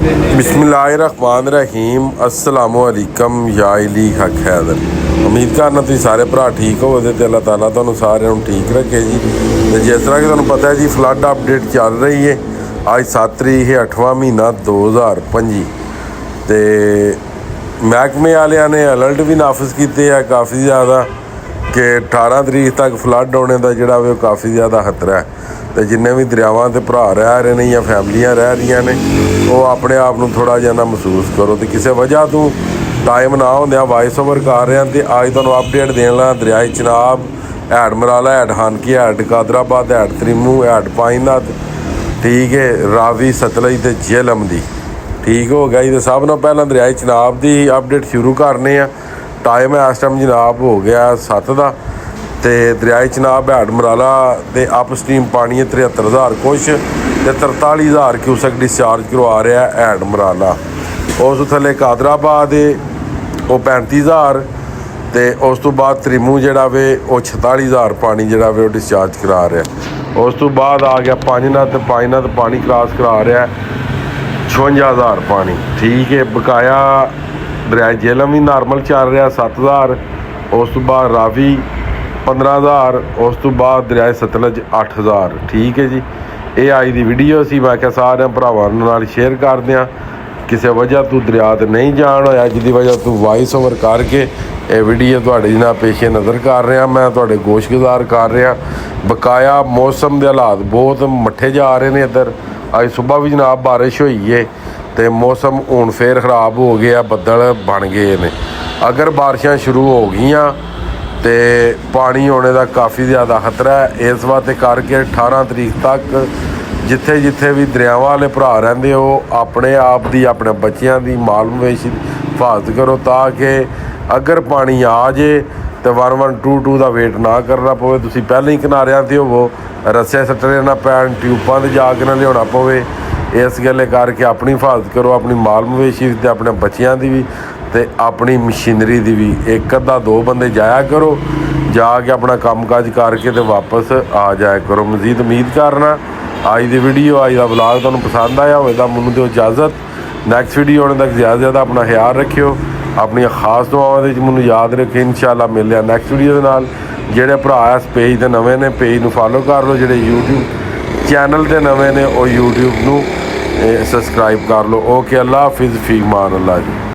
बिस्मिल्लाहिर्रहमानिर्रहीम अस्सलामुअलैकुम या अली हक हैदर। उम्मीद करना तुम सारे भरा ठीक हो तो अल्लाह ताला तुहानू सारे ठीक रखे जी। तो जिस तरह कि तुहानू पता है जी फ्लड अपडेट चल रही है। अज 7 तरीक है 8वां महीना 2025 तो महकमे वालिया ने अलर्ट भी नाफज किए हैं काफ़ी ज़्यादा कि 18 तरीक तक फ्लड होने का जोड़ा वो काफ़ी ज़्यादा खतरा है। तो जिन्ने भी दरियावां ते भरा रह रहे हैं या फैमिलियां रह रही ने वो अपने आप को थोड़ा जिहा ना महसूस करो। तो किसी वजह तो टाइम ना होंदिया वॉइस ओवर कर रहे हैं। तो अज तुहानू अपडेट देन लगा दरियाए Chenab, head Marala, head Khanki, head Qadirabad, head Trimmu, head पाईनाथ, ठीक है, रावी, सतलज ते झेलम दी। ठीक हो गया जी। तो सब नाल पहला दरियाए चिनाब की अपडेट शुरू करने आ। टाइम है इस टाइम जनाब हो गया 7 का। तो दरियाए चिनाब, हैड मराला ते अप स्ट्रीम पानी है 73,000 कुछ तो 43,000 क्यूसक डिस्चार्ज करवा रहा है हैड मराला। उस थले कादराबाद वो 35,000 तो उस तो बाद त्रिमू जोड़ा वे वो 46,000 पानी जोड़ा वे डिस्चार्ज करा रहा है। उस तो बाद आ गया पानीनाथ पानी क्रॉस करा रहा है 56,000 पानी। ठीक है, बकाया दरियाए झेलम भी नॉर्मल चल रहा 7,000। उस तो बाद रावी 15,000। उस तो बाद दरियाए सतलज 8,000। ठीक है जी। ये अज की वीडियो सी, मैं क्या सारे भरावां नाल शेयर कर दियाँ। किसी वजह तो दरिया ते नहीं जान होया जिसकी वजह तो वॉइस ओवर करके ये वीडियो तुहाडे नाल पेशे नज़र कर रहा। मैं तुहाडे गोशगुजार कर रहा। बकाया मौसम के हालात बहुत मट्ठे जा रहे हैं। इधर अज सुबह भी जनाब बारिश हुई है तो मौसम हुण फिर खराब हो गया, बदल बन गए ने। अगर बारिशां शुरू हो गई तो पानी होने का काफ़ी ज़्यादा खतरा है। इस वास्ते करके 18 तरीक तक जिथे जिथे भी दरियावां वाले भरा रहिंदे हो अपने आप की, अपने बच्चों की, माल मवेशी हिफाजत करो ताकि अगर पानी आ जाए तो 1122 का वेट ना करना पवे। तुसीं पहले ही किनारियां ते होवो, रस्से सट्टने ना पैन, ट्यूबां ते जाके ना लियाना पवे। इस गल्ले करके अपनी हिफाजत करो, अपनी माल मवेशी ते अपने बच्चों की भी ते अपनी मशीनरी की भी। एक अद्धा 2 बंदे जाया करो, जाके अपना काम काज करके तो वापस आ जाया करो। मजीद उम्मीद करना अज की वीडियो, अज का व्लॉग तुहानू पसंद आया होगा। मैनू दो इजाज़त, नैक्सट वीडियो आने तक ज़्यादा से ज़्यादा अपना ख्याल रखियो, अपनी खास दुआवां मैनू याद रखे। इंशाअल्लाह मिलते हैं नैक्सट वीडियो के नाल। जेडे भरा इस पेज के नवे ने पेज को फॉलो कर लो, जेडे यूट्यूब चैनल के नवे ने वो यूट्यूब को सबसक्राइब कर लो। ओके, अल्लाह हाफिज़, फी मान अल्लाह जी।